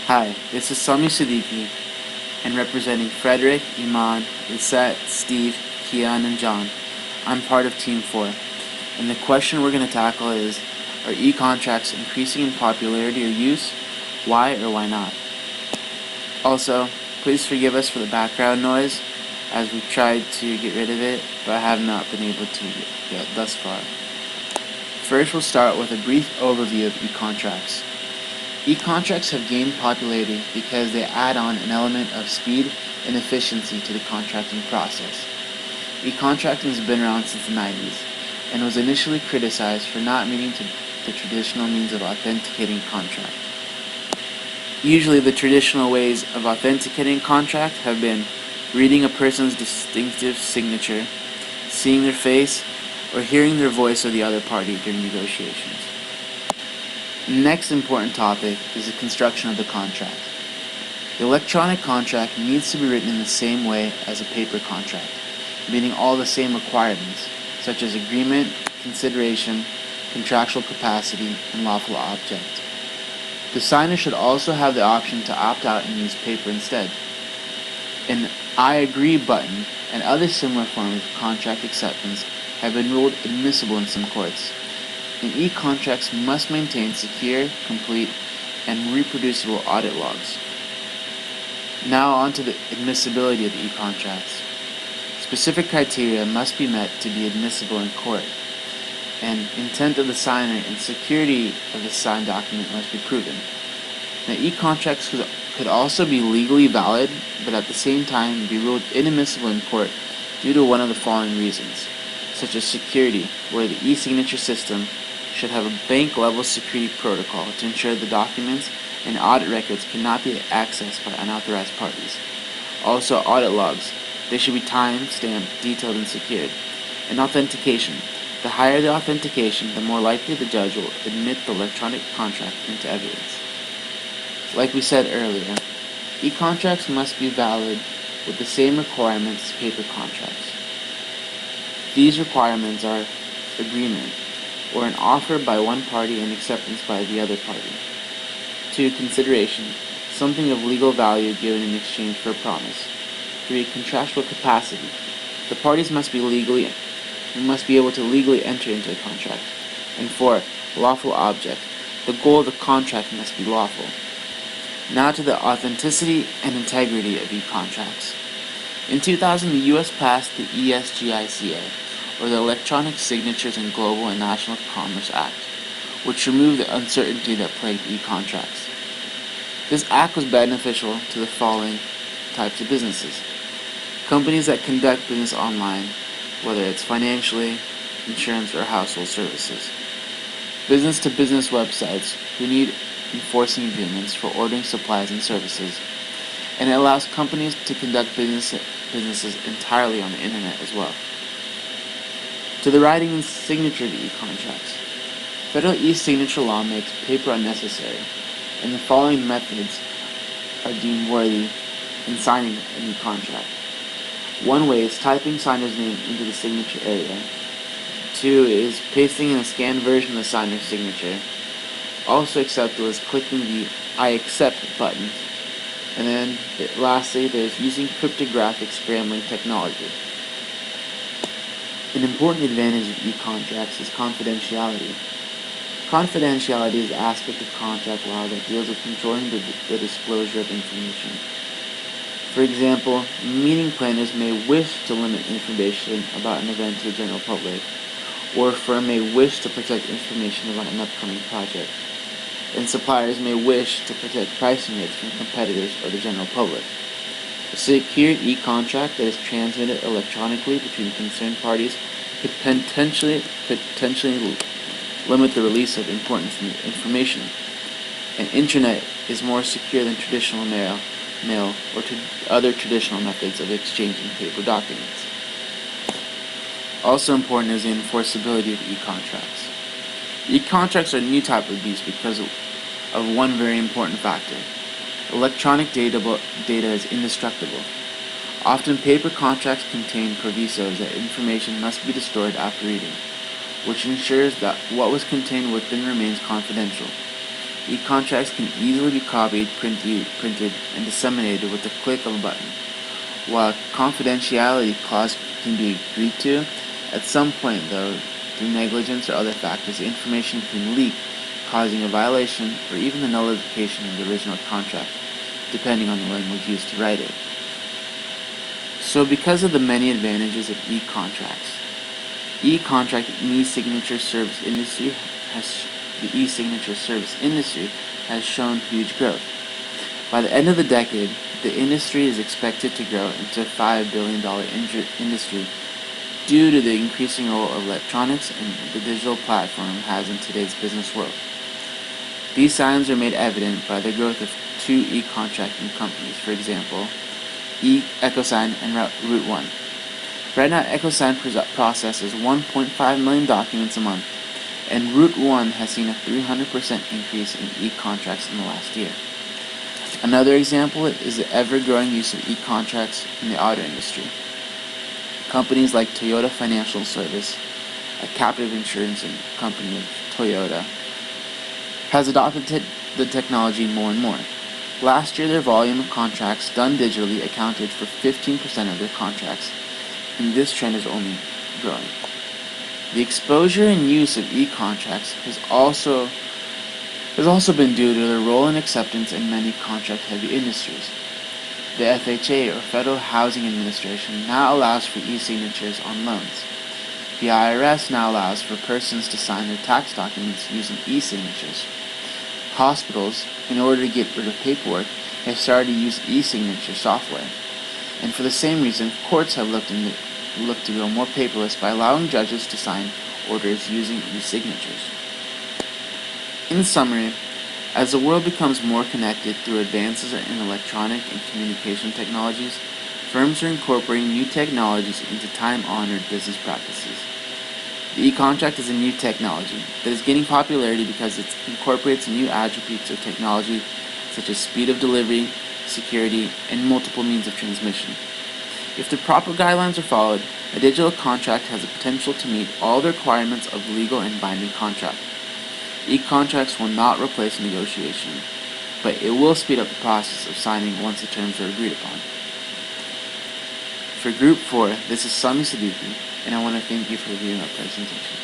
Hi, this is Sami Siddiqui, and representing Frederick, Iman, Lisette, Steve, Kian, and John, I'm part of Team 4. And the question we're going to tackle is, are e-contracts increasing in popularity or use? Why or why not? Also, please forgive us for the background noise, as we've tried to get rid of it, but have not been able to yet thus far. First, we'll start with a brief overview of e-contracts. E-contracts have gained popularity because they add on an element of speed and efficiency to the contracting process. E-contracting has been around since the 90s and was initially criticized for not meeting the traditional means of authenticating a contract. Usually the traditional ways of authenticating a contract have been reading a person's distinctive signature, seeing their face, or hearing their voice or the other party during negotiations. The next important topic is the construction of the contract. The electronic contract needs to be written in the same way as a paper contract, meeting all the same requirements, such as agreement, consideration, contractual capacity, and lawful object. The signer should also have the option to opt out and use paper instead. An I agree button and other similar forms of contract acceptance have been ruled admissible in some courts. And e-contracts must maintain secure, complete, and reproducible audit logs. Now on to the admissibility of e-contracts. Specific criteria must be met to be admissible in court, and intent of the signer and security of the signed document must be proven. Now, e-contracts could also be legally valid, but at the same time be ruled inadmissible in court due to one of the following reasons, such as security, where the e-signature system should have a bank-level security protocol to ensure the documents and audit records cannot be accessed by unauthorized parties. Also, audit logs. They should be time-stamped, detailed, and secured. And authentication. The higher the authentication, the more likely the judge will admit the electronic contract into evidence. Like we said earlier, e-contracts must be valid with the same requirements as paper contracts. These requirements are agreement, or an offer by one party and acceptance by the other party. 2. Consideration, something of legal value given in exchange for a promise. 3. Contractual capacity, the parties must be able to legally enter into a contract. And 4. Lawful object, the goal of the contract must be lawful. Now to the authenticity and integrity of e-contracts. In 2000, the U.S. passed the ESGICA, or the Electronic Signatures in Global and National Commerce Act, which removed the uncertainty that plagued e-contracts. This act was beneficial to the following types of businesses. Companies that conduct business online, whether it's financially, insurance, or household services. Business-to-business websites who need enforcing agreements for ordering supplies and services. And it allows companies to conduct businesses entirely on the internet as well. To the writing and signature of e-contracts. Federal e-signature law makes paper unnecessary, and the following methods are deemed worthy in signing an e-contract. One way is typing signer's name into the signature area. 2 is pasting in a scanned version of the signer's signature. Also acceptable is clicking the I accept button. And then lastly, there's using cryptographic scrambling technology. An important advantage of e-contracts is confidentiality. Confidentiality is an aspect of contract law that deals with controlling the disclosure of information. For example, meeting planners may wish to limit information about an event to the general public, or a firm may wish to protect information about an upcoming project, and suppliers may wish to protect pricing rates from competitors or the general public. A secured e-contract that is transmitted electronically between concerned parties could potentially limit the release of important information. And internet is more secure than traditional mail or other traditional methods of exchanging paper documents. Also important is the enforceability of e-contracts. E-contracts are a new type of beast because of one very important factor. Electronic data is indestructible. Often paper contracts contain provisos that information must be destroyed after reading, which ensures that what was contained within remains confidential. E-contracts can easily be copied, printed, and disseminated with the click of a button. While a confidentiality clause can be agreed to, at some point, though, through negligence or other factors, the information can leak, causing a violation or even the nullification of the original contract, depending on the language used to write it. So because of the many advantages of e-contracts, e-contract and e-signature service industry has shown huge growth. By the end of the decade, the industry is expected to grow into a $5 billion industry due to the increasing role of electronics and the digital platform has in today's business world. These signs are made evident by the growth of two e-contracting companies, for example, EchoSign and Route1. Right now, EchoSign processes 1.5 million documents a month, and Route1 has seen a 300% increase in e-contracts in the last year. Another example is the ever-growing use of e-contracts in the auto industry. Companies like Toyota Financial Service, a captive insurance company of Toyota, has adopted the technology more and more. Last year, their volume of contracts done digitally accounted for 15% of their contracts, and this trend is only growing. The exposure and use of e-contracts has also been due to their role and acceptance in many contract-heavy industries. The FHA, or Federal Housing Administration, now allows for e-signatures on loans. The IRS now allows for persons to sign their tax documents using e-signatures. Hospitals, in order to get rid of paperwork, have started to use e-signature software. And for the same reason, courts have looked to go more paperless by allowing judges to sign orders using e-signatures. In summary, as the world becomes more connected through advances in electronic and communication technologies, firms are incorporating new technologies into time-honored business practices. The e-contract is a new technology that is gaining popularity because it incorporates new attributes of technology such as speed of delivery, security, and multiple means of transmission. If the proper guidelines are followed, a digital contract has the potential to meet all the requirements of legal and binding contract. E-contracts will not replace negotiation, but it will speed up the process of signing once the terms are agreed upon. For Group 4, this is Sami Siddiqui, and I want to thank you for viewing our presentation.